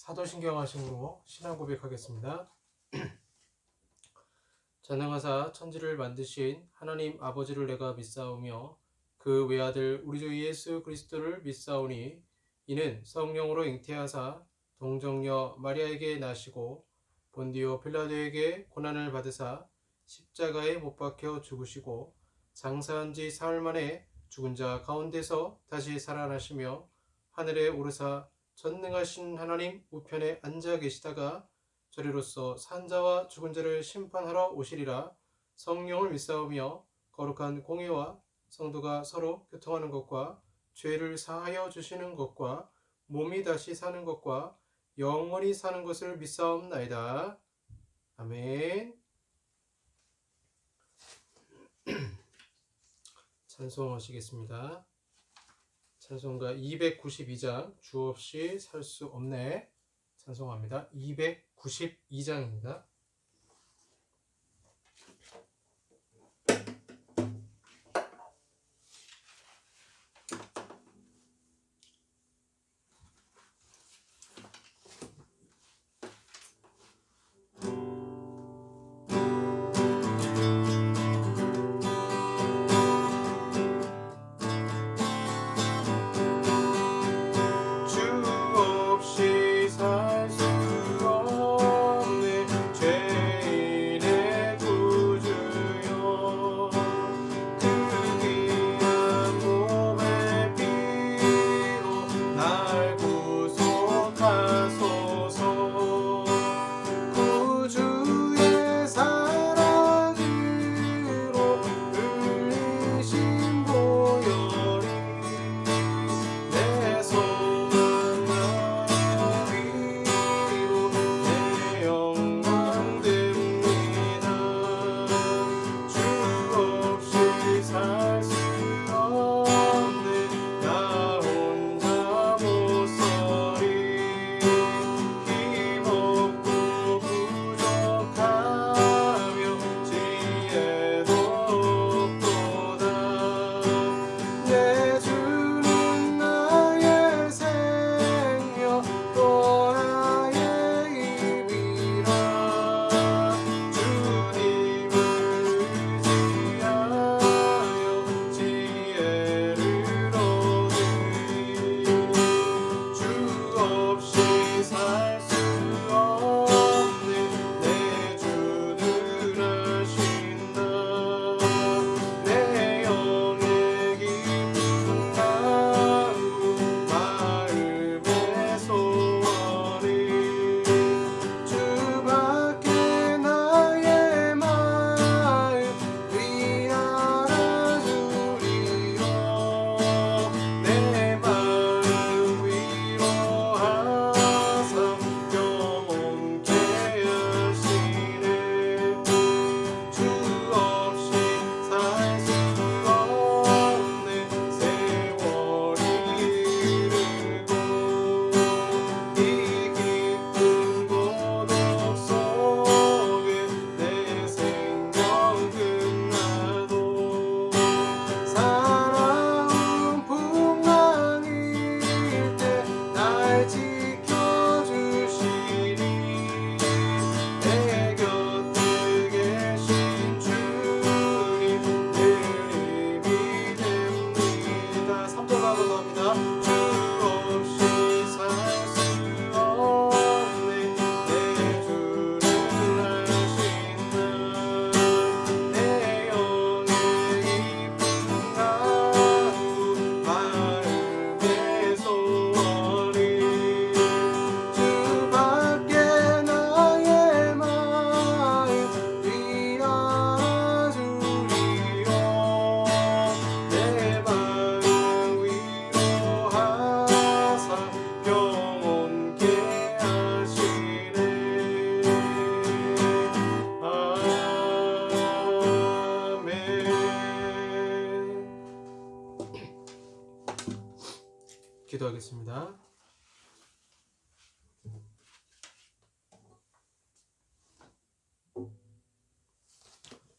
사도신경 하심으로 신앙 고백하겠습니다. 전능하사 천지를 만드신 하나님 아버지를 내가 믿사오며 그 외아들 우리 주 예수 그리스도를 믿사오니 이는 성령으로 잉태하사 동정녀 마리아에게 나시고 본디오 필라도에게 고난을 받으사 십자가에 못 박혀 죽으시고 장사한 지 사흘 만에 죽은 자 가운데서 다시 살아나시며 하늘에 오르사 전능하신 하나님 우편에 앉아 계시다가 저리로서 산자와 죽은 자를 심판하러 오시리라. 성령을 믿사오며 거룩한 공예와 성도가 서로 교통하는 것과 죄를 사하여 주시는 것과 몸이 다시 사는 것과 영원히 사는 것을 믿사옵나이다. 아멘. 찬송하시겠습니다. 찬송가 292장 주 없이 살 수 없네. 찬송합니다. 292장입니다. 기도하겠습니다.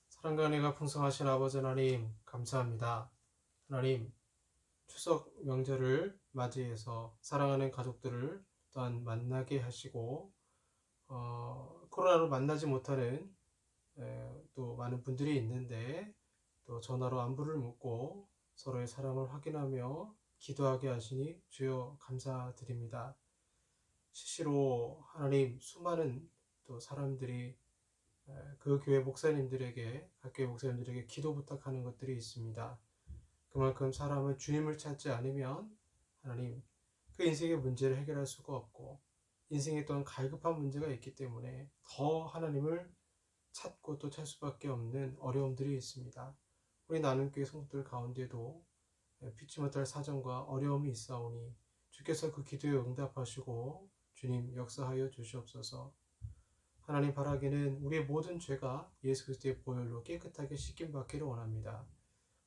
사랑과 은혜가 풍성하신 아버지 하나님 감사합니다. 하나님 추석 명절을 맞이해서 사랑하는 가족들을 또한 만나게 하시고 코로나로 만나지 못하는 또 많은 분들이 있는데 또 전화로 안부를 묻고 서로의 사랑을 확인하며 기도하게 하시니 주여 감사드립니다. 실시로 하나님 수많은 또 사람들이 그 교회 목사님들에게 각 교회 목사님들에게 기도 부탁하는 것들이 있습니다. 그만큼 사람은 주님을 찾지 않으면 하나님 그 인생의 문제를 해결할 수가 없고 인생에 또한 갈급한 문제가 있기 때문에 더 하나님을 찾고 또 찾을 수밖에 없는 어려움들이 있습니다. 우리 나눔교회 성도들 가운데도 피치 못할 사정과 어려움이 있사오니 주께서 그 기도에 응답하시고 주님 역사하여 주시옵소서. 하나님 바라기는 우리의 모든 죄가 예수 그리스도의 보혈로 깨끗하게 씻김받기를 원합니다.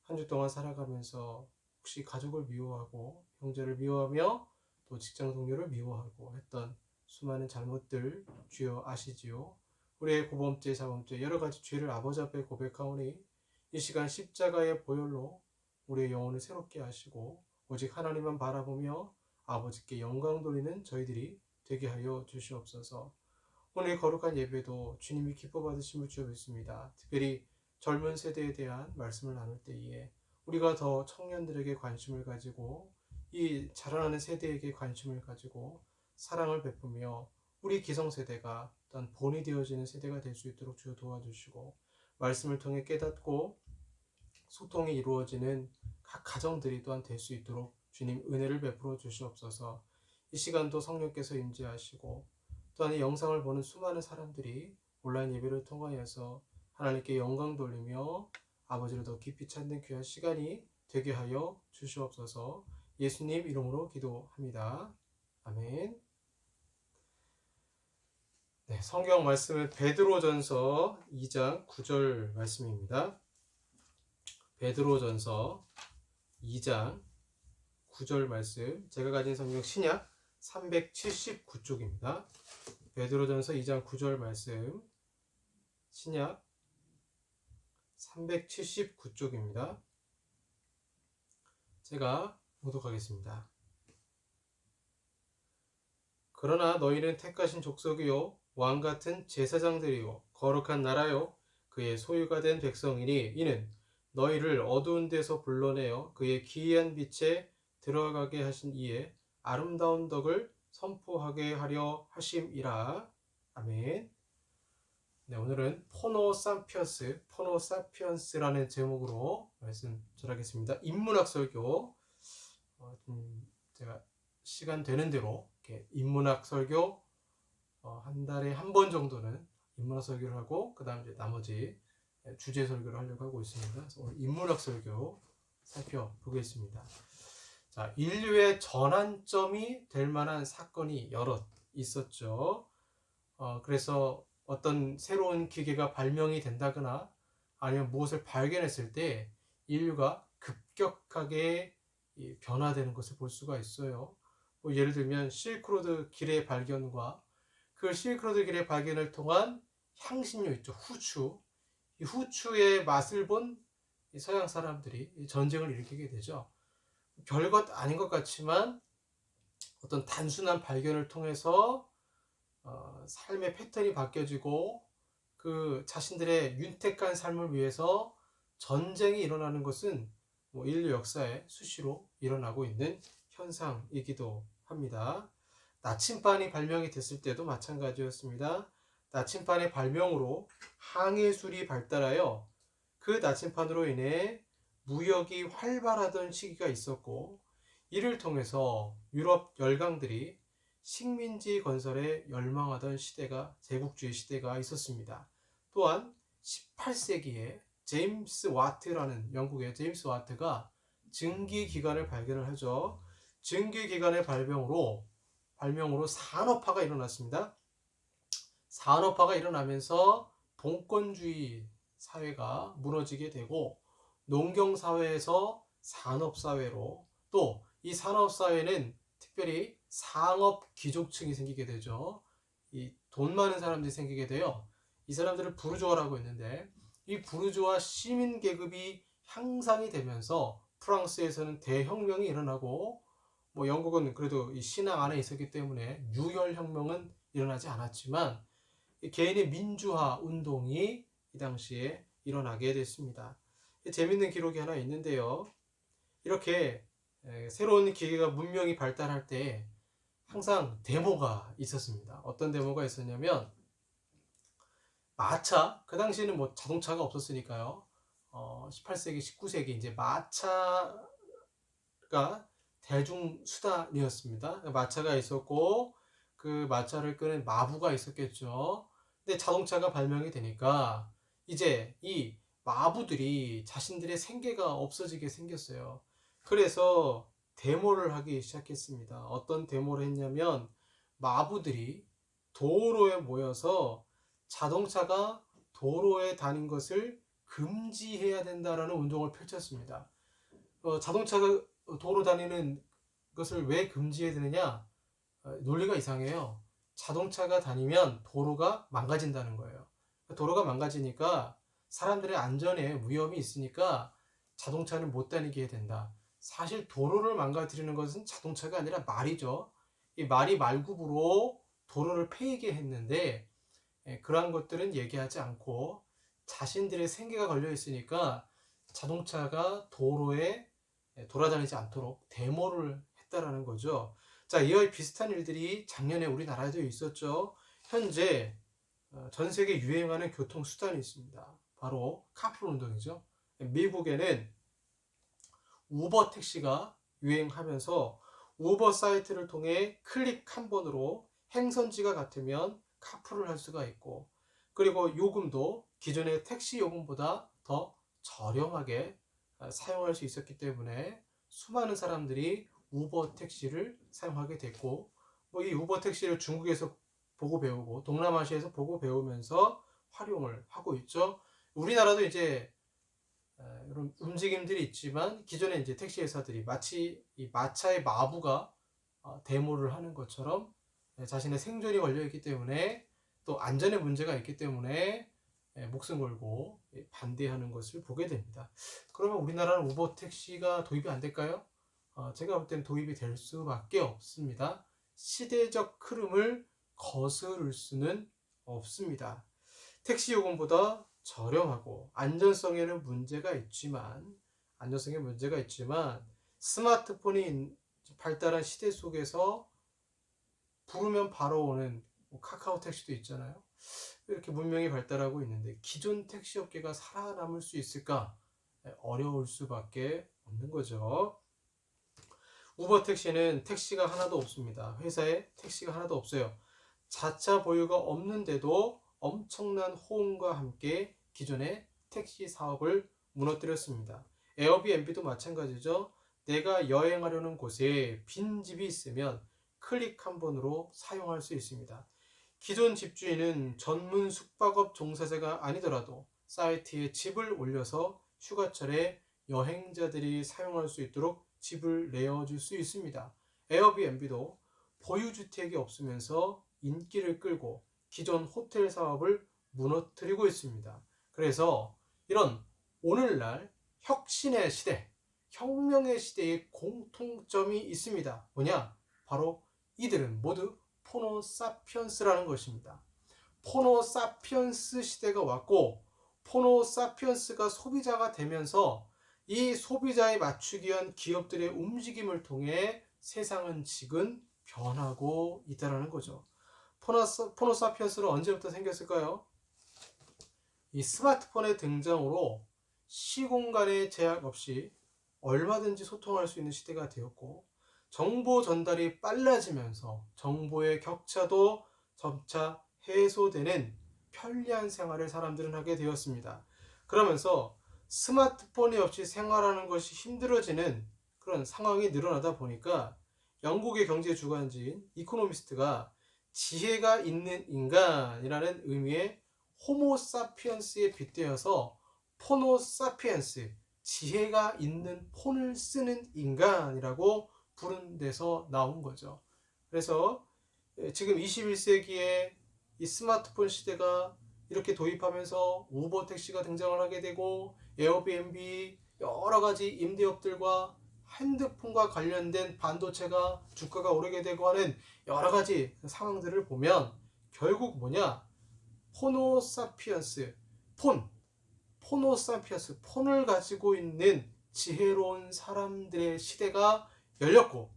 한 주 동안 살아가면서 혹시 가족을 미워하고 형제를 미워하며 또 직장 동료를 미워하고 했던 수많은 잘못들 주여 아시지요. 우리의 고범죄, 자범죄 여러 가지 죄를 아버지 앞에 고백하오니 이 시간 십자가의 보혈로 우리의 영혼을 새롭게 하시고 오직 하나님만 바라보며 아버지께 영광 돌리는 저희들이 되게 하여 주시옵소서. 오늘 거룩한 예배도 주님이 기뻐 받으심을 주여 믿습니다. 특별히 젊은 세대에 대한 말씀을 나눌 때에 우리가 더 청년들에게 관심을 가지고 이 자라나는 세대에게 관심을 가지고 사랑을 베푸며 우리 기성세대가 또한 본이 되어지는 세대가 될 수 있도록 주여 도와주시고 말씀을 통해 깨닫고 소통이 이루어지는 각 가정들이 또한 될 수 있도록 주님 은혜를 베풀어 주시옵소서. 이 시간도 성령께서 임재하시고 또한 이 영상을 보는 수많은 사람들이 온라인 예배를 통하여서 하나님께 영광 돌리며 아버지를 더 깊이 찾는 귀한 시간이 되게 하여 주시옵소서. 예수님 이름으로 기도합니다. 아멘. 네, 성경 말씀은 베드로전서 2장 9절 말씀입니다. 베드로전서 2장 9절 말씀, 제가 가진 성경 신약 379쪽입니다. 베드로전서 2장 9절 말씀, 신약 379쪽입니다. 제가 봉독하겠습니다. 그러나 너희는 택하신 족속이요 왕같은 제사장들이요 거룩한 나라요 그의 소유가 된 백성이니 이는 너희를 어두운 데서 불러내어 그의 기이한 빛에 들어가게 하신 이의 아름다운 덕을 선포하게 하려 하심이라. 아멘. 네, 오늘은 포노사피언스라는 제목으로 말씀 전하겠습니다. 인문학 설교. 제가 시간 되는 대로 이렇게 인문학 설교 한 달에 한 번 정도는 인문학 설교를 하고 그 다음 이제 나머지 주제 설교를 하려고 하고 있습니다. 그래서 오늘 인문학 설교 살펴보겠습니다. 자, 인류의 전환점이 될 만한 사건이 여럿 있었죠. 그래서 어떤 새로운 기계가 발명이 된다거나 아니면 무엇을 발견했을 때 인류가 급격하게 변화되는 것을 볼 수가 있어요. 예를 들면 실크로드 길의 발견과 그 실크로드 길의 발견을 통한 향신료 있죠. 후추. 이 후추의 맛을 본 서양 사람들이 전쟁을 일으키게 되죠. 별것 아닌 것 같지만 어떤 단순한 발견을 통해서 삶의 패턴이 바뀌어지고 그 자신들의 윤택한 삶을 위해서 전쟁이 일어나는 것은 인류 역사에 수시로 일어나고 있는 현상이기도 합니다. 나침반이 발명이 됐을 때도 마찬가지였습니다. 나침반의 발명으로 항해술이 발달하여 그 나침반으로 인해 무역이 활발하던 시기가 있었고 이를 통해서 유럽 열강들이 식민지 건설에 열망하던 시대가 제국주의 시대가 있었습니다. 또한 18세기에 제임스 와트라는 영국의 제임스 와트가 증기기관을 발견을 하죠. 증기기관의 발명으로 산업화가 일어났습니다. 산업화가 일어나면서 봉건주의 사회가 무너지게 되고 농경사회에서 산업사회로 또 이 산업사회는 특별히 상업 귀족층이 생기게 되죠. 이 돈 많은 사람들이 생기게 돼요. 이 사람들을 부르주아라고 했는데 이 부르주아 시민 계급이 향상이 되면서 프랑스에서는 대혁명이 일어나고 뭐 영국은 그래도 이 신앙 안에 있었기 때문에 유혈혁명은 일어나지 않았지만 개인의 민주화 운동이 이 당시에 일어나게 됐습니다. 재밌는 기록이 하나 있는데요. 이렇게 새로운 기계가 문명이 발달할 때 항상 데모가 있었습니다. 어떤 데모가 있었냐면 마차, 그 당시에는 뭐 자동차가 없었으니까요. 18세기, 19세기 이제 마차가 대중수단이었습니다. 마차가 있었고 그 마차를 끄는 마부가 있었겠죠. 근데 자동차가 발명이 되니까 이제 이 마부들이 자신들의 생계가 없어지게 생겼어요. 그래서 데모를 하기 시작했습니다. 어떤 데모를 했냐면 마부들이 도로에 모여서 자동차가 도로에 다닌 것을 금지해야 된다라는 운동을 펼쳤습니다. 자동차가 도로 다니는 것을 왜 금지해야 되느냐? 논리가 이상해요. 자동차가 다니면 도로가 망가진다는 거예요. 도로가 망가지니까 사람들의 안전에 위험이 있으니까 자동차는 못 다니게 해야 된다. 사실 도로를 망가뜨리는 것은 자동차가 아니라 말이죠. 이 말이 말굽으로 도로를 패이게 했는데 그러한 것들은 얘기하지 않고 자신들의 생계가 걸려 있으니까 자동차가 도로에 돌아다니지 않도록 데모를 했다라는 거죠. 자, 이와 비슷한 일들이 작년에 우리나라에도 있었죠. 현재 전 세계 유행하는 교통수단이 있습니다. 바로 카풀 운동이죠. 미국에는 우버 택시가 유행하면서 우버 사이트를 통해 클릭 한 번으로 행선지가 같으면 카풀을 할 수가 있고, 그리고 요금도 기존의 택시 요금보다 더 저렴하게 사용할 수 있었기 때문에 수많은 사람들이 우버 택시를 사용하게 됐고, 뭐 이 우버 택시를 중국에서 보고 배우고 동남아시아에서 보고 배우면서 활용을 하고 있죠. 우리나라도 이제 이런 움직임들이 있지만 기존에 이제 택시 회사들이 마치 이 마차의 마부가 데모를 하는 것처럼 자신의 생존이 걸려 있기 때문에 또 안전에 문제가 있기 때문에 목숨 걸고 반대하는 것을 보게 됩니다. 그러면 우리나라는 우버 택시가 도입이 안 될까요? 제가 볼 때는 도입이 될 수밖에 없습니다. 시대적 흐름을 거스를 수는 없습니다. 택시 요금보다 저렴하고 안전성에 문제가 있지만 스마트폰이 발달한 시대 속에서 부르면 바로 오는 카카오 택시도 있잖아요. 이렇게 문명이 발달하고 있는데 기존 택시 업계가 살아남을 수 있을까? 어려울 수밖에 없는 거죠. 우버 택시는 택시가 하나도 없습니다. 회사에 택시가 하나도 없어요. 자차 보유가 없는데도 엄청난 호응과 함께 기존의 택시 사업을 무너뜨렸습니다. 에어비앤비도 마찬가지죠. 내가 여행하려는 곳에 빈집이 있으면 클릭 한 번으로 사용할 수 있습니다. 기존 집주인은 전문 숙박업 종사자가 아니더라도 사이트에 집을 올려서 휴가철에 여행자들이 사용할 수 있도록 집을 내어줄 수 있습니다. 에어비앤비도 보유주택이 없으면서 인기를 끌고 기존 호텔 사업을 무너뜨리고 있습니다. 그래서 이런 오늘날 혁신의 시대, 혁명의 시대에 공통점이 있습니다. 뭐냐? 바로 이들은 모두 포노사피언스라는 것입니다. 포노사피언스 시대가 왔고 포노사피언스가 소비자가 되면서 이 소비자에 맞추기 위한 기업들의 움직임을 통해 세상은 지금 변하고 있다는 거죠. 포노사피언스는 언제부터 생겼을까요? 이 스마트폰의 등장으로 시공간의 제약 없이 얼마든지 소통할 수 있는 시대가 되었고 정보 전달이 빨라지면서 정보의 격차도 점차 해소되는 편리한 생활을 사람들은 하게 되었습니다. 그러면서 스마트폰이 없이 생활하는 것이 힘들어지는 그런 상황이 늘어나다 보니까 영국의 경제 주간지인 이코노미스트가 지혜가 있는 인간이라는 의미의 호모사피언스에 빗대어서 포노사피엔스, 지혜가 있는 폰을 쓰는 인간이라고 부른 데서 나온 거죠. 그래서 지금 21세기에 이 스마트폰 시대가 이렇게 도입하면서 우버 택시가 등장을 하게 되고 에어비앤비 여러 가지 임대업들과 핸드폰과 관련된 반도체가 주가가 오르게 되고 하는 여러 가지 상황들을 보면 결국 뭐냐? 호모사피언스, 폰을 가지고 있는 지혜로운 사람들의 시대가 열렸고,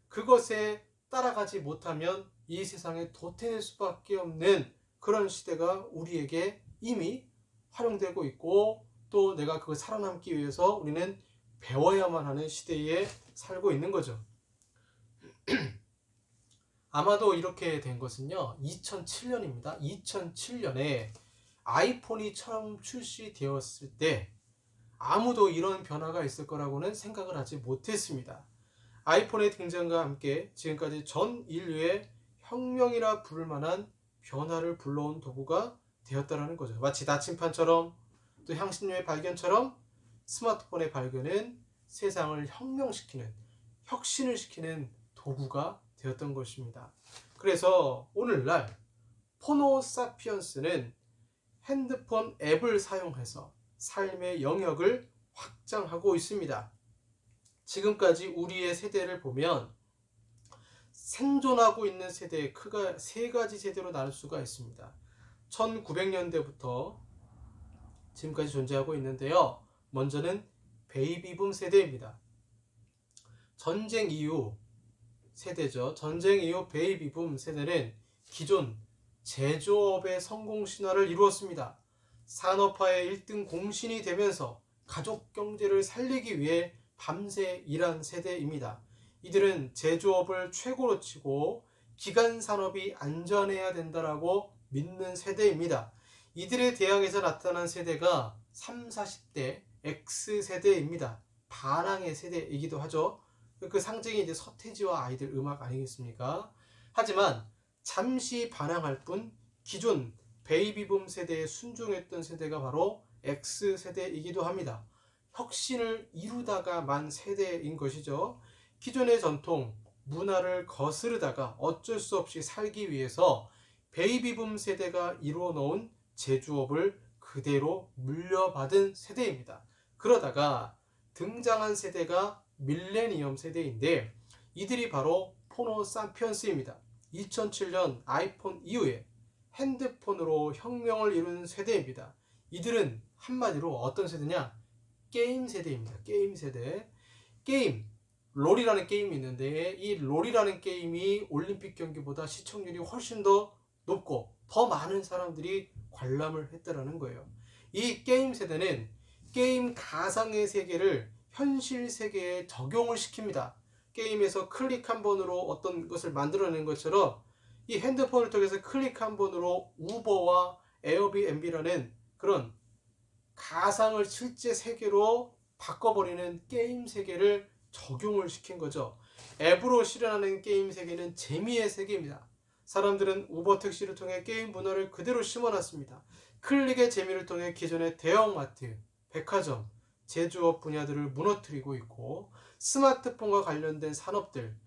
그것에 따라가지 못하면 이 세상에 도태될 수밖에 없는 그런 시대가 우리에게 이미 활용되고 있고, 또 내가 그걸 살아남기 위해서 우리는 배워야만 하는 시대에 살고 있는 거죠. 아마도 이렇게 된 것은요, 2007년입니다. 2007년에 아이폰이 처음 출시되었을 때 아무도 이런 변화가 있을 거라고는 생각을 하지 못했습니다. 아이폰의 등장과 함께 지금까지 전 인류의 혁명이라 부를 만한 변화를 불러온 도구가 되었다는 거죠. 마치 나침판처럼, 또 향신료의 발견처럼 스마트폰의 발견은 세상을 혁명시키는, 혁신을 시키는 도구가 되었던 것입니다. 그래서 오늘날 포노사피언스는 핸드폰 앱을 사용해서 삶의 영역을 확장하고 있습니다. 지금까지 우리의 세대를 보면 생존하고 있는 세대의 크가 세 가지 세대로 나눌 수가 있습니다. 1900년대부터 지금까지 존재하고 있는데요. 먼저는 베이비붐 세대입니다. 전쟁 이후 세대죠. 전쟁 이후 베이비붐 세대는 기존 제조업의 성공 신화를 이루었습니다. 산업화의 1등 공신이 되면서 가족 경제를 살리기 위해 밤새 일한 세대입니다. 이들은 제조업을 최고로 치고 기간 산업이 안전해야 된다라고 믿는 세대입니다. 이들의 대항에서 나타난 세대가 30, 40대 X세대입니다. 반항의 세대이기도 하죠. 그 상징이 이제 서태지와 아이들 음악 아니겠습니까? 하지만 잠시 반항할 뿐 기존 베이비붐 세대에 순종했던 세대가 바로 X세대이기도 합니다. 혁신을 이루다가 만 세대인 것이죠. 기존의 전통, 문화를 거스르다가 어쩔 수 없이 살기 위해서 베이비붐 세대가 이루어 놓은 제조업을 그대로 물려받은 세대입니다. 그러다가 등장한 세대가 밀레니엄 세대인데, 이들이 바로 포노사피언스입니다. 2007년 아이폰 이후에 핸드폰으로 혁명을 이룬 세대입니다. 이들은 한마디로 어떤 세대냐? 게임 세대입니다. 게임 세대. 롤이라는 게임이 있는데, 이 롤이라는 게임이 올림픽 경기보다 시청률이 훨씬 더 높고 더 많은 사람들이 관람을 했다라는 거예요. 이 게임 세대는 게임 가상의 세계를 현실 세계에 적용을 시킵니다. 게임에서 클릭 한 번으로 어떤 것을 만들어낸 것처럼 이 핸드폰을 통해서 클릭 한 번으로 우버와 에어비앤비라는 그런 가상을 실제 세계로 바꿔버리는 게임 세계를 적용을 시킨 거죠. 앱으로 실현하는 게임 세계는 재미의 세계입니다. 사람들은 우버 택시를 통해 게임 문화를 그대로 심어놨습니다. 클릭의 재미를 통해 기존의 대형마트, 백화점, 제조업 분야들을 무너뜨리고 있고, 스마트폰과 관련된 산업들,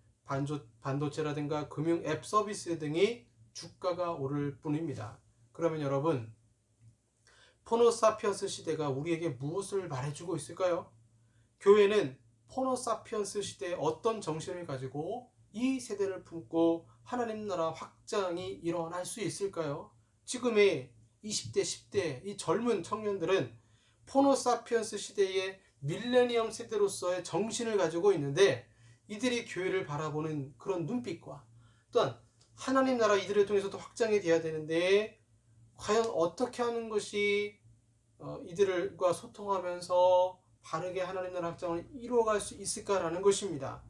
반도체라든가 금융 앱 서비스 등이 주가가 오를 뿐입니다. 그러면 여러분, 포노사피언스 시대가 우리에게 무엇을 말해주고 있을까요? 교회는 포노사피언스 시대에 어떤 정신을 가지고 이 세대를 품고 하나님 나라 확장이 일어날 수 있을까요? 지금의 20대, 10대 이 젊은 청년들은 포노사피언스 시대의 밀레니엄 세대로서의 정신을 가지고 있는데, 이들이 교회를 바라보는 그런 눈빛과 또한 하나님 나라 이들을 통해서도 확장이 돼야 되는데, 과연 어떻게 하는 것이 이들과 소통하면서 바르게 하나님 나라 확장을 이루어갈 수 있을까라는 것입니다.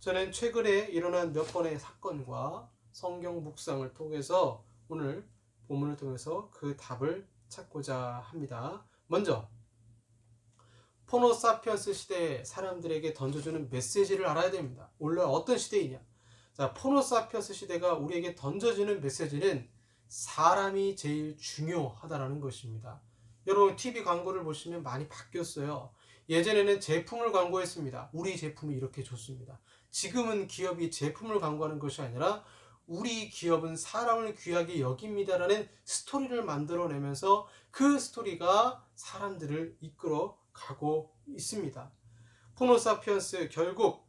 저는 최근에 일어난 몇 번의 사건과 성경 묵상을 통해서 오늘 본문을 통해서 그 답을 찾고자 합니다. 먼저 포노사피언스 시대의 사람들에게 던져주는 메시지를 알아야 됩니다. 원래 어떤 시대이냐? 자, 포노사피언스 시대가 우리에게 던져주는 메시지는 사람이 제일 중요하다라는 것입니다. 여러분 TV 광고를 보시면 많이 바뀌었어요. 예전에는 제품을 광고했습니다. 우리 제품이 이렇게 좋습니다. 지금은 기업이 제품을 광고하는 것이 아니라 우리 기업은 사람을 귀하게 여깁니다라는 스토리를 만들어내면서 그 스토리가 사람들을 이끌어 가고 있습니다. 포노사피언스, 결국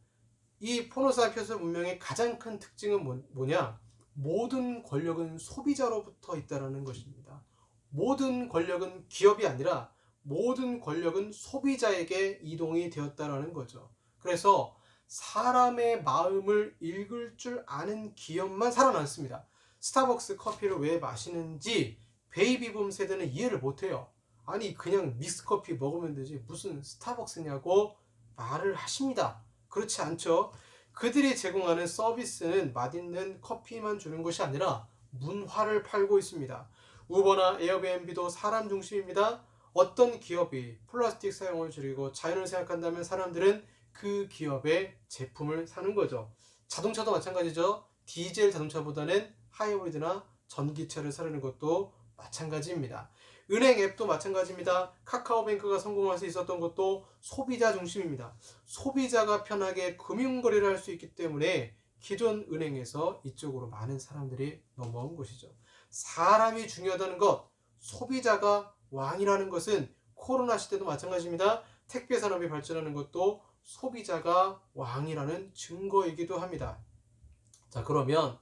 이 포노사피언스 문명의 가장 큰 특징은 뭐냐? 모든 권력은 소비자로부터 있다는 것입니다. 모든 권력은 기업이 아니라 모든 권력은 소비자에게 이동이 되었다는 거죠. 그래서 사람의 마음을 읽을 줄 아는 기업만 살아남습니다. 스타벅스 커피를 왜 마시는지 베이비붐 세대는 이해를 못해요. 아니 그냥 믹스커피 먹으면 되지 무슨 스타벅스냐고 말을 하십니다. 그렇지 않죠. 그들이 제공하는 서비스는 맛있는 커피만 주는 것이 아니라 문화를 팔고 있습니다. 우버나 에어비앤비도 사람 중심입니다. 어떤 기업이 플라스틱 사용을 줄이고 자연을 생각한다면 사람들은 그 기업의 제품을 사는 거죠. 자동차도 마찬가지죠. 디젤 자동차보다는 하이브리드나 전기차를 사려는 것도 마찬가지입니다. 은행 앱도 마찬가지입니다. 카카오뱅크가 성공할 수 있었던 것도 소비자 중심입니다. 소비자가 편하게 금융거래를 할 수 있기 때문에 기존 은행에서 이쪽으로 많은 사람들이 넘어온 것이죠. 사람이 중요하다는 것, 소비자가 왕이라는 것은 코로나 시대도 마찬가지입니다. 택배 산업이 발전하는 것도 소비자가 왕이라는 증거이기도 합니다. 자, 그러면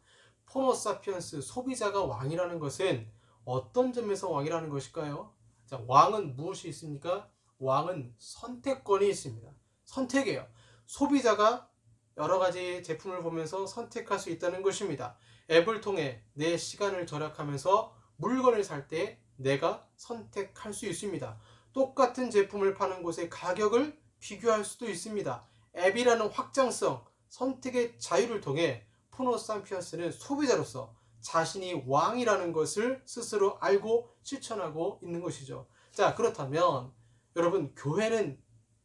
포노사피언스, 소비자가 왕이라는 것은 어떤 점에서 왕이라는 것일까요? 자, 왕은 무엇이 있습니까? 왕은 선택권이 있습니다. 선택이에요. 소비자가 여러 가지 제품을 보면서 선택할 수 있다는 것입니다. 앱을 통해 내 시간을 절약하면서 물건을 살 때 내가 선택할 수 있습니다. 똑같은 제품을 파는 곳의 가격을 비교할 수도 있습니다. 앱이라는 확장성, 선택의 자유를 통해 포노사피언스는 소비자로서 자신이 왕이라는 것을 스스로 알고 실천하고 있는 것이죠. 자, 그렇다면 여러분, 교회는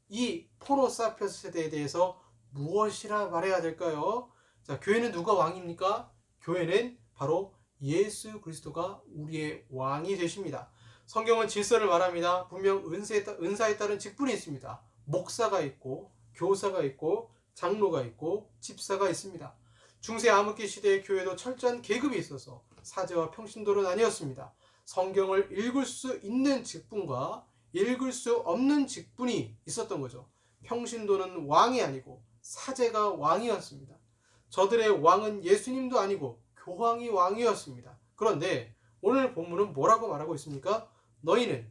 이 포노사피언스 세대에 대해서 무엇이라 말해야 될까요? 자, 교회는 누가 왕입니까? 교회는 바로 예수 그리스도가 우리의 왕이 되십니다. 성경은 질서를 말합니다. 분명 은사에 따른 직분이 있습니다. 목사가 있고 교사가 있고 장로가 있고 집사가 있습니다. 중세 암흑기 시대의 교회도 철저한 계급이 있어서 사제와 평신도로 나뉘었습니다. 성경을 읽을 수 있는 직분과 읽을 수 없는 직분이 있었던 거죠. 평신도는 왕이 아니고 사제가 왕이었습니다. 저들의 왕은 예수님도 아니고 교황이 왕이었습니다. 그런데 오늘 본문은 뭐라고 말하고 있습니까? 너희는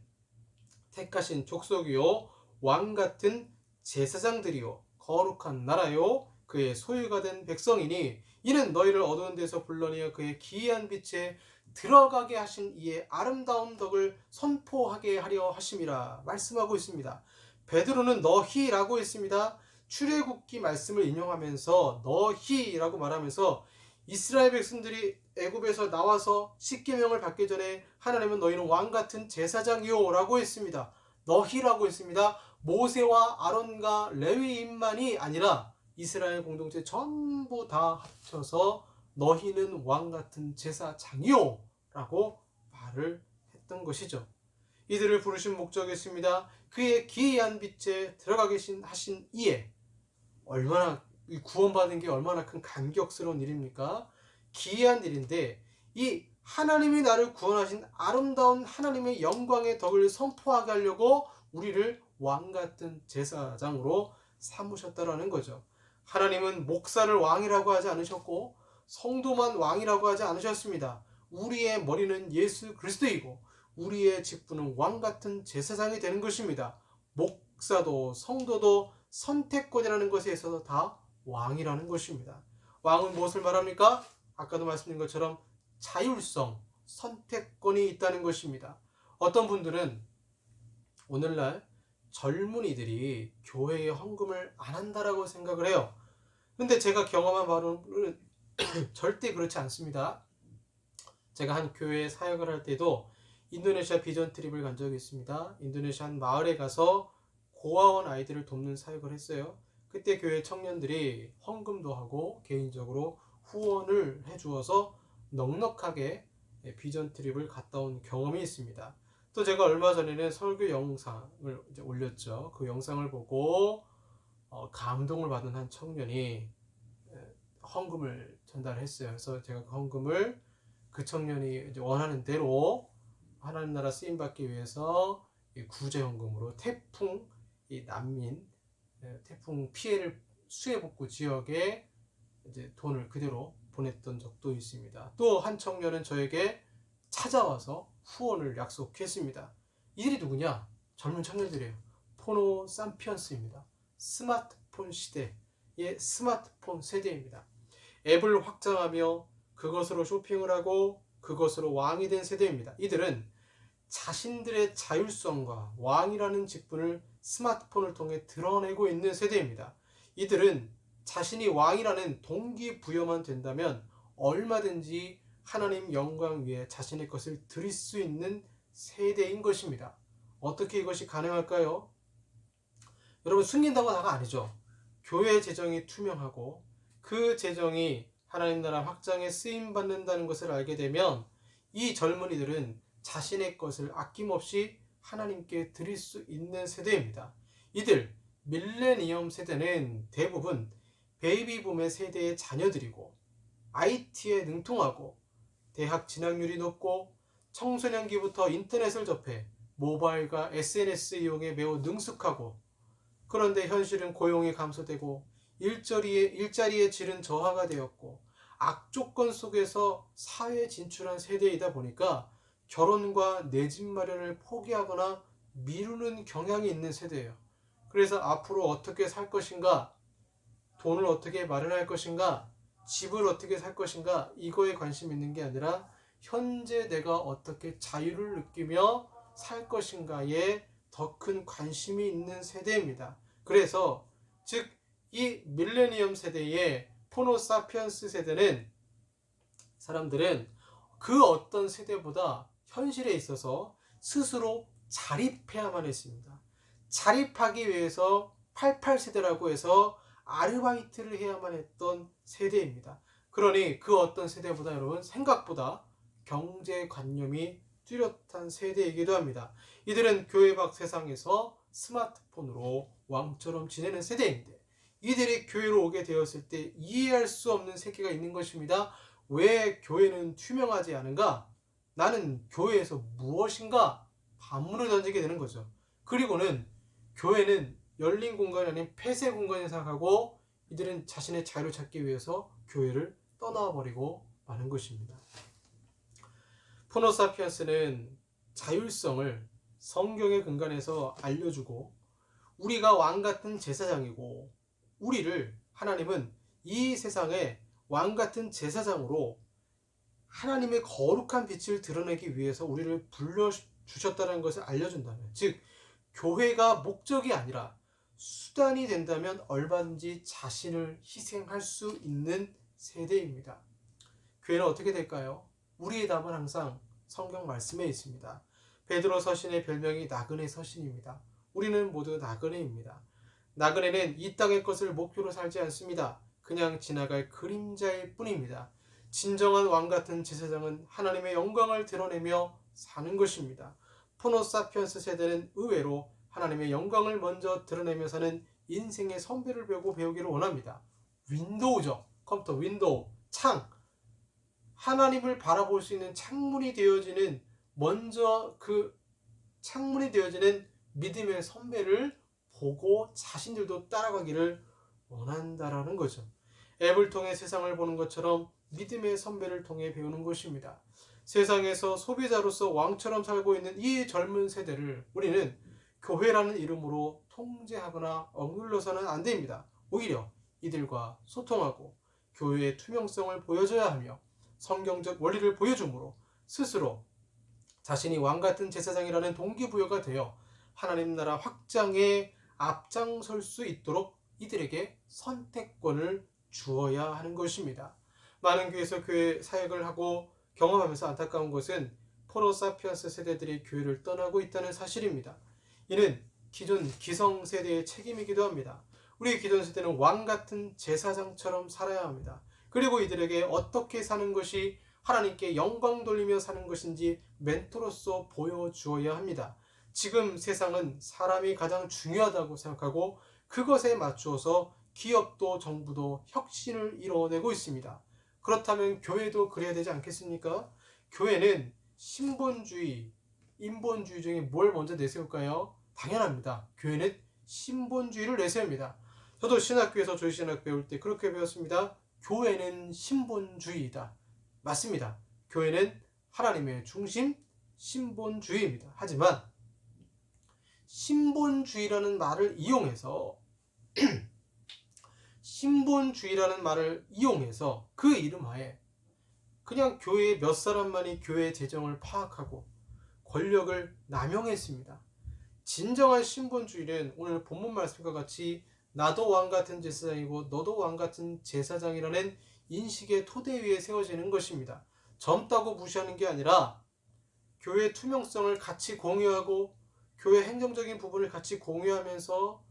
택하신 족속이요 왕 같은 제사장들이요 거룩한 나라요 그의 소유가 된 백성이니 이는 너희를 어두운 데서 불러내어 그의 기이한 빛에 들어가게 하신 이의 아름다운 덕을 선포하게 하려 하심이라 말씀하고 있습니다. 베드로는 너희라고 했습니다. 출애굽기 말씀을 인용하면서 너희라고 말하면서 이스라엘 백성들이 애굽에서 나와서 십계명을 받기 전에 하나님은 너희는 왕같은 제사장이요 라고 했습니다. 너희라고 했습니다. 모세와 아론과 레위인만이 아니라 이스라엘 공동체 전부 다 합쳐서 너희는 왕같은 제사장이요 라고 말을 했던 것이죠. 이들을 부르신 목적이 있습니다. 그의 기이한 빛에 들어가게 하신 이에 얼마나 구원받은 게 얼마나 큰 감격스러운 일입니까? 기이한 일인데 이 하나님이 나를 구원하신 아름다운 하나님의 영광의 덕을 선포하게 하려고 우리를 왕같은 제사장으로 삼으셨다라는 거죠. 하나님은 목사를 왕이라고 하지 않으셨고 성도만 왕이라고 하지 않으셨습니다. 우리의 머리는 예수 그리스도이고 우리의 직분은 왕같은 제사장이 되는 것입니다. 목사도 성도도 선택권이라는 것에 있어서 다 왕이라는 것입니다. 왕은 무엇을 말합니까? 아까도 말씀드린 것처럼 자율성, 선택권이 있다는 것입니다. 어떤 분들은 오늘날 젊은이들이 교회에 헌금을 안 한다라고 생각을 해요. 근데 제가 경험한 바로는 절대 그렇지 않습니다. 제가 한 교회에 사역을 할 때도 인도네시아 비전 트립을 간 적이 있습니다. 인도네시아 한 마을에 가서 고아원 아이들을 돕는 사역을 했어요. 그때 교회 청년들이 헌금도 하고 개인적으로 후원을 해주어서 넉넉하게 비전 트립을 갔다 온 경험이 있습니다. 또 제가 얼마 전에는 설교 영상을 이제 올렸죠. 그 영상을 보고 감동을 받은 한 청년이 헌금을 전달했어요. 그래서 제가 그 헌금을 그 청년이 이제 원하는 대로 하나님 나라 쓰임 받기 위해서 구제 헌금으로 태풍 이 난민 태풍 피해를 수해복구 지역에 이제 돈을 그대로 보냈던 적도 있습니다. 또 한 청년은 저에게 찾아와서 후원을 약속했습니다. 이들이 누구냐? 젊은 청년들이에요. 포노 삼피언스입니다. 스마트폰 시대의 스마트폰 세대입니다. 앱을 확장하며 그것으로 쇼핑을 하고 그것으로 왕이 된 세대입니다. 이들은 자신들의 자율성과 왕이라는 직분을 스마트폰을 통해 드러내고 있는 세대입니다. 이들은 자신이 왕이라는 동기부여만 된다면 얼마든지 하나님 영광 위에 자신의 것을 드릴 수 있는 세대인 것입니다. 어떻게 이것이 가능할까요? 여러분, 숨긴다고 다가 아니죠. 교회 재정이 투명하고 그 재정이 하나님 나라 확장에 쓰임받는다는 것을 알게 되면 이 젊은이들은 자신의 것을 아낌없이 하나님께 드릴 수 있는 세대입니다. 이들 밀레니엄 세대는 대부분 베이비붐의 세대의 자녀들이고 IT에 능통하고 대학 진학률이 높고 청소년기부터 인터넷을 접해 모바일과 SNS 이용에 매우 능숙하고, 그런데 현실은 고용이 감소되고 일자리의 질은 저하가 되었고 악조건 속에서 사회에 진출한 세대이다 보니까 결혼과 내 집 마련을 포기하거나 미루는 경향이 있는 세대예요. 그래서 앞으로 어떻게 살 것인가, 돈을 어떻게 마련할 것인가, 집을 어떻게 살 것인가, 이거에 관심 있는 게 아니라 현재 내가 어떻게 자유를 느끼며 살 것인가에 더 큰 관심이 있는 세대입니다. 그래서 즉 이 밀레니엄 세대의 포노사피언스 세대는 사람들은 그 어떤 세대보다 현실에 있어서 스스로 자립해야만 했습니다. 자립하기 위해서 88세대라고 해서 아르바이트를 해야만 했던 세대입니다. 그러니 그 어떤 세대보다 여러분 생각보다 경제관념이 뚜렷한 세대이기도 합니다. 이들은 교회 밖 세상에서 스마트폰으로 왕처럼 지내는 세대인데 이들이 교회로 오게 되었을 때 이해할 수 없는 세계가 있는 것입니다. 왜 교회는 투명하지 않은가? 나는 교회에서 무엇인가? 반문을 던지게 되는 거죠. 그리고는 교회는 열린 공간이 아닌 폐쇄 공간을 생각하고 이들은 자신의 자유를 찾기 위해서 교회를 떠나버리고 마는 것입니다. 포노사피언스는 자율성을 성경의 근간에서 알려주고 우리가 왕같은 제사장이고 우리를 하나님은 이 세상에 왕같은 제사장으로 하나님의 거룩한 빛을 드러내기 위해서 우리를 불러주셨다는 것을 알려준다면, 즉 교회가 목적이 아니라 수단이 된다면 얼마든지 자신을 희생할 수 있는 세대입니다. 교회는 어떻게 될까요? 우리의 답은 항상 성경 말씀에 있습니다. 베드로 서신의 별명이 나그네 서신입니다. 우리는 모두 나그네입니다. 나그네는 이 땅의 것을 목표로 살지 않습니다. 그냥 지나갈 그림자일 뿐입니다. 진정한 왕같은 제사장은 하나님의 영광을 드러내며 사는 것입니다. 포노사피언스 세대는 의외로 하나님의 영광을 먼저 드러내며 사는 인생의 선배를 배우기를 원합니다. 윈도우죠. 컴퓨터 윈도우, 창. 하나님을 바라볼 수 있는 창문이 되어지는, 먼저 그 창문이 되어지는 믿음의 선배를 보고 자신들도 따라가기를 원한다라는 거죠. 앱을 통해 세상을 보는 것처럼 믿음의 선배를 통해 배우는 것입니다. 세상에서 소비자로서 왕처럼 살고 있는 이 젊은 세대를 우리는 교회라는 이름으로 통제하거나 억눌러서는 안 됩니다. 오히려 이들과 소통하고 교회의 투명성을 보여줘야 하며 성경적 원리를 보여주므로 스스로 자신이 왕같은 제사장이라는 동기부여가 되어 하나님 나라 확장에 앞장설 수 있도록 이들에게 선택권을 주어야 하는 것입니다. 많은 교회에서 교회 사역을 하고 경험하면서 안타까운 것은 포노사피언스 세대들이 교회를 떠나고 있다는 사실입니다. 이는 기존 기성세대의 책임이기도 합니다. 우리 기존 세대는 왕같은 제사장처럼 살아야 합니다. 그리고 이들에게 어떻게 사는 것이 하나님께 영광 돌리며 사는 것인지 멘토로서 보여주어야 합니다. 지금 세상은 사람이 가장 중요하다고 생각하고 그것에 맞추어서 기업도 정부도 혁신을 이뤄내고 있습니다. 그렇다면 교회도 그래야 되지 않겠습니까? 교회는 신본주의, 인본주의 중에 뭘 먼저 내세울까요? 당연합니다. 교회는 신본주의를 내세웁니다. 저도 신학교에서 저희 신학 배울 때 그렇게 배웠습니다. 교회는 신본주의이다. 맞습니다. 교회는 하나님의 중심 신본주의입니다. 하지만 신본주의라는 말을 이용해서 그 이름하에 그냥 교회의 몇 사람만이 교회의 재정을 파악하고 권력을 남용했습니다. 진정한 신본주의는 오늘 본문 말씀과 같이 나도 왕같은 제사장이고 너도 왕같은 제사장이라는 인식의 토대 위에 세워지는 것입니다. 젊다고 무시하는 게 아니라 교회의 투명성을 같이 공유하고 교회 행정적인 부분을 같이 공유하면서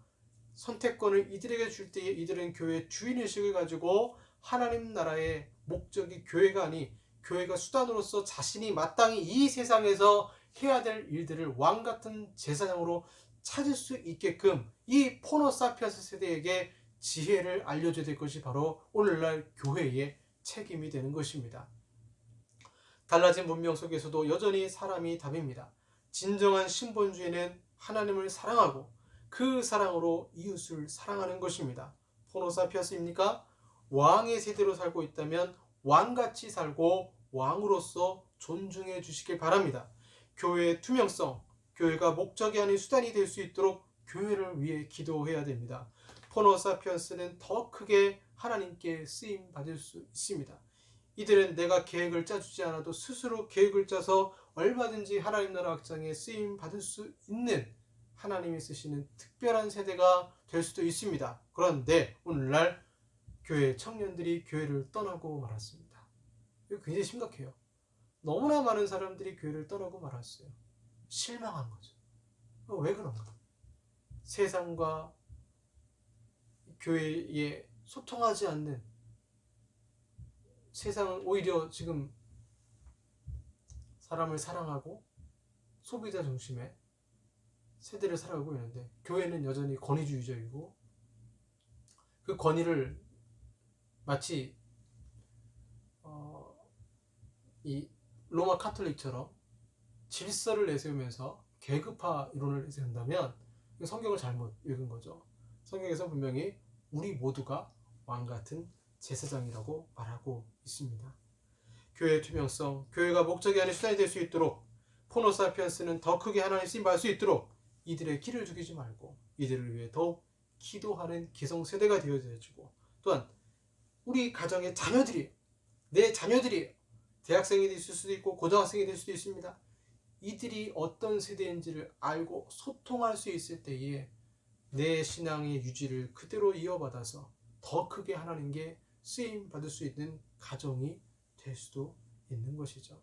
선택권을 이들에게 줄 때에 이들은 교회의 주인의식을 가지고 하나님 나라의 목적이 교회가 아니 교회가 수단으로서 자신이 마땅히 이 세상에서 해야 될 일들을 왕같은 제사장으로 찾을 수 있게끔 이 포노사피아스 세대에게 지혜를 알려줘야 될 것이 바로 오늘날 교회의 책임이 되는 것입니다. 달라진 문명 속에서도 여전히 사람이 답입니다. 진정한 신본주의는 하나님을 사랑하고 그 사랑으로 이웃을 사랑하는 것입니다. 포노사피아스입니까? 왕의 세대로 살고 있다면 왕같이 살고 왕으로서 존중해 주시길 바랍니다. 교회의 투명성, 교회가 목적이 아닌 수단이 될 수 있도록 교회를 위해 기도해야 됩니다. 포노사피언스는 더 크게 하나님께 쓰임 받을 수 있습니다. 이들은 내가 계획을 짜주지 않아도 스스로 계획을 짜서 얼마든지 하나님 나라 확장에 쓰임 받을 수 있는 하나님이 쓰시는 특별한 세대가 될 수도 있습니다. 그런데 오늘날 교회 청년들이 교회를 떠나고 말았습니다. 이거 굉장히 심각해요. 너무나 많은 사람들이 교회를 떠나고 말았어요. 실망한 거죠. 왜 그런가? 세상과 교회에 소통하지 않는 세상은 오히려 지금 사람을 사랑하고 소비자 중심의 세대를 살아가고 있는데 교회는 여전히 권위주의적이고 그 권위를 마치 이 로마 카톨릭처럼 질서를 내세우면서 계급화 이론을 내세운다면 성경을 잘못 읽은 거죠. 성경에서 분명히 우리 모두가 왕같은 제사장이라고 말하고 있습니다. 교회의 투명성, 교회가 목적이 아닌 수단이 될 수 있도록 포노사피언스는 더 크게 하나님 쓰임받을 수 있도록 이들의 길을 죽이지 말고 이들을 위해 더욱 기도하는 기성세대가 되어주고 또한 우리 가정의 자녀들이 내 자녀들이 대학생이 될 수도 있고 고등학생이 될 수도 있습니다. 이들이 어떤 세대인지를 알고 소통할 수 있을 때에 내 신앙의 유지를 그대로 이어받아서 더 크게 하나님께 쓰임받을 수 있는 가정이 될 수도 있는 것이죠.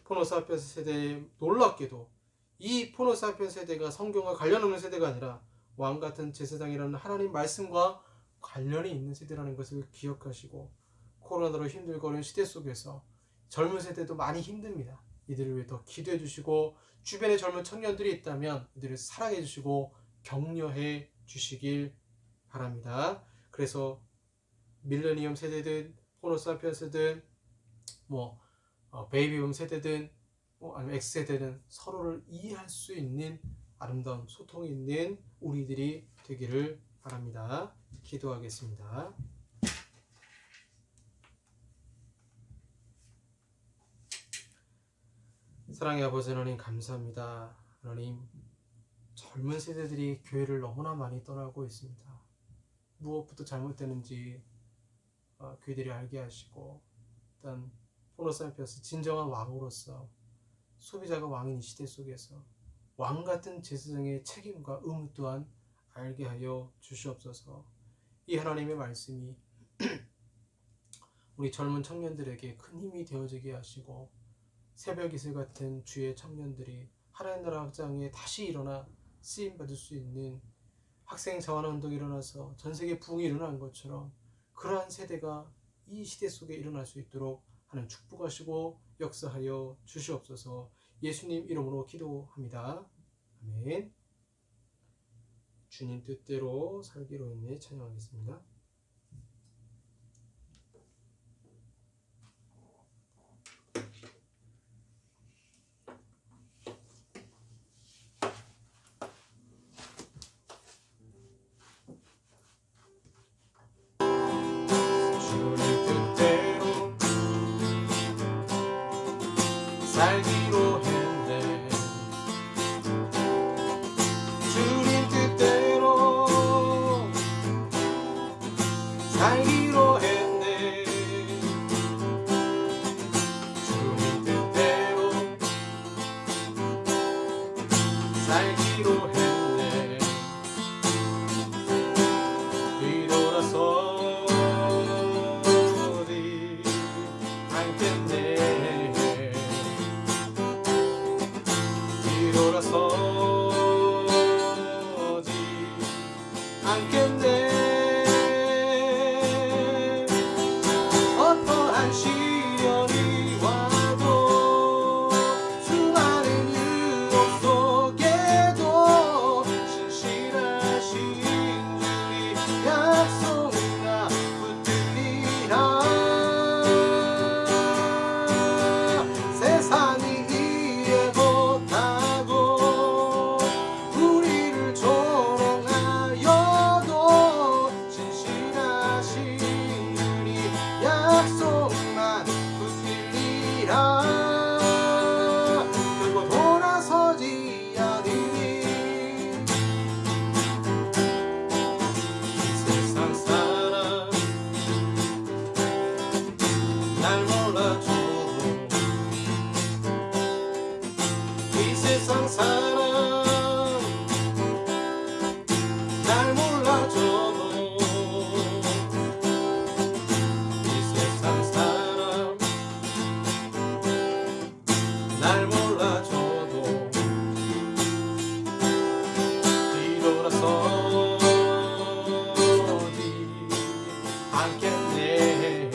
포노사피언스 세대에 놀랍게도 이 포노사피언스 세대가 성경과 관련 없는 세대가 아니라 왕같은 제사장이라는 하나님 말씀과 관련이 있는 세대라는 것을 기억하시고 코로나로 힘들거리는 시대 속에서 젊은 세대도 많이 힘듭니다. 이들을 위해 더 기도해 주시고 주변에 젊은 청년들이 있다면 이들을 사랑해 주시고 격려해 주시길 바랍니다. 그래서 밀레니엄 세대든 호모사피언스든 베이비붐 세대든 아니면 X세대든 서로를 이해할 수 있는 아름다운 소통이 있는 우리들이 되기를 바랍니다. 기도하겠습니다. 사랑의 아버지 하나님 감사합니다. 하나님 젊은 세대들이 교회를 너무나 많이 떠나고 있습니다. 무엇부터 잘못되는지 그들이 알게 하시고 일단 포노사피아스 진정한 왕으로서 소비자가 왕인 이 시대 속에서 왕같은 제사장의 책임과 의무 또한 알게 하여 주시옵소서. 이 하나님의 말씀이 우리 젊은 청년들에게 큰 힘이 되어지게 하시고 새벽 이슬 같은 주의 청년들이 하나님 나라 확장에 다시 일어나 쓰임받을 수 있는 학생 자원운동이 일어나서 전세계 부흥이 일어난 것처럼 그러한 세대가 이 시대 속에 일어날 수 있도록 하나님 축복하시고 역사하여 주시옵소서. 예수님 이름으로 기도합니다. 아멘. 주님 뜻대로 살기로 인해 찬양하겠습니다. 살기로 했네. 주님 뜻대로 살기로 했네. 주님 뜻대로 살기로 했네. 뒤돌아서지 않겠네. 뒤돌아서지 않겠네. 어떠한 시련이 와도 수많은 유혹 속에도 신실하신 주의 약속이나 붙들리라. 세상이 이해 못하고 우리를 조롱하여도 신실하신 주의 약속만 붙들리라. 결국 돌아서지 않으리. 이 세상 사람 날 몰라줘도 이 세상 사람 날 몰라줘도 이 세상 사람 날 몰라줘도 뒤돌아서지 않겠네.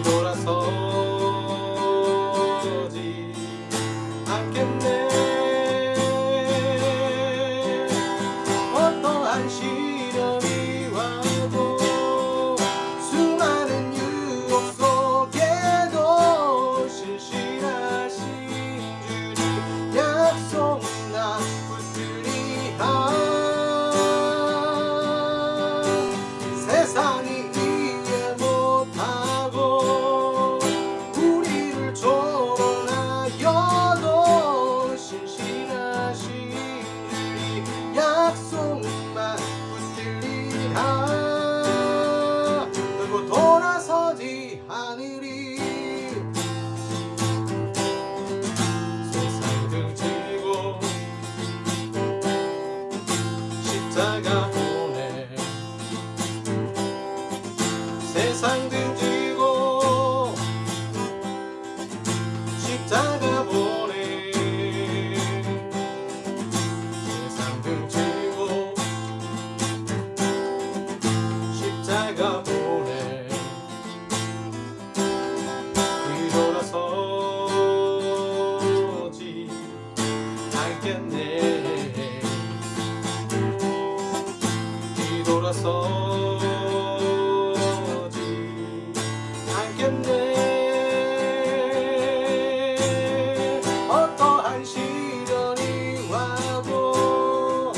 뒤돌아서지 않겠네. 어떠한 시련이 와도 수많은 유혹 속에도 신실하신 주님 약속 나 붙들리라. 세상이 이해 못하고 우리를 조롱하여도 신실하신 주의 약속만 붙들리라. 결국 돌아서지 않으리. 세상 등지고 십자가 보내. 세상 등지고 십자가 보내. 세상 등지고 십자가 보내. 뒤돌아서지 않겠네. 뒤돌아서지 않겠네. 어떠한 시련이 와도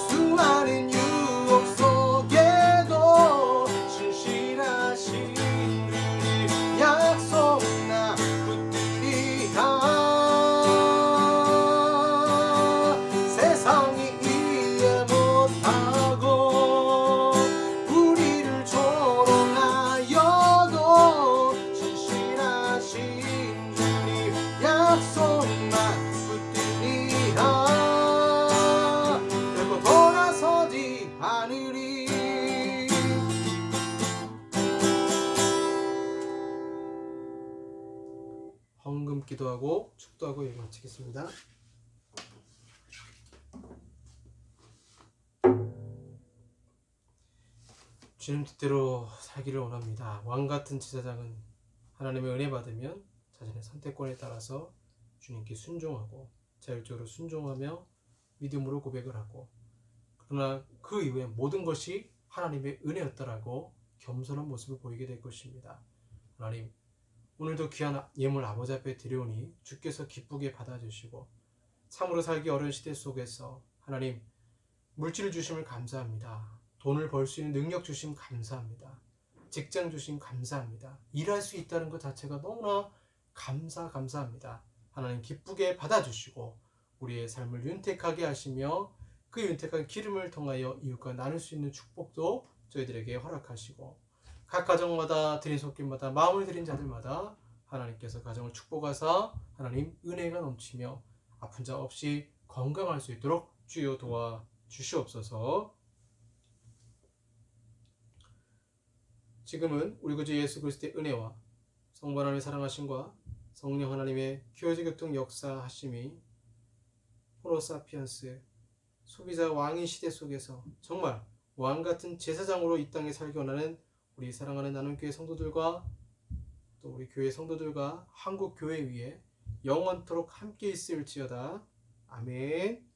수많은 유혹 속에도 신실하신 주님 약속 나 붙들리라. 세상이 이해 못하고 우리를 조롱하여도 신실하신 주님 약속만 붙들리라. 결국 돌아서지 않으리. 헌금 기도하고 축도하고 예배 마치겠습니다. 주님 뜻대로 살기를 원합니다. 왕같은 제사장은 하나님의 은혜 받으면 자신의 선택권에 따라서 주님께 순종하고 자율적으로 순종하며 믿음으로 고백을 하고, 그러나 그 이후에 모든 것이 하나님의 은혜였다라고 겸손한 모습을 보이게 될 것입니다. 하나님, 오늘도 귀한 예물 아버지 앞에 드려오니 주께서 기쁘게 받아주시고 참으로 살기 어려운 시대 속에서 하나님 물질을 주심을 감사합니다. 돈을 벌 수 있는 능력 주심 감사합니다. 직장 주신 감사합니다. 일할 수 있다는 것 자체가 너무나 감사합니다. 하나님 기쁘게 받아주시고 우리의 삶을 윤택하게 하시며 그 윤택한 기름을 통하여 이웃과 나눌 수 있는 축복도 저희들에게 허락하시고 각 가정마다 드린 손길마다 마음을 드린 자들마다 하나님께서 가정을 축복하사 하나님 은혜가 넘치며 아픈 자 없이 건강할 수 있도록 주여 도와 주시옵소서. 지금은 우리 구주 예수 그리스도의 은혜와 성부 하나님의 사랑하심과 성령 하나님의 교제 교통 역사하심이 호모사피언스 소비자 왕의 시대 속에서 정말 왕같은 제사장으로 이 땅에 살기 원하는 우리 사랑하는 나눔교회 성도들과 또 우리 교회 성도들과 한국 교회 위에 영원토록 함께 있을지어다. 아멘.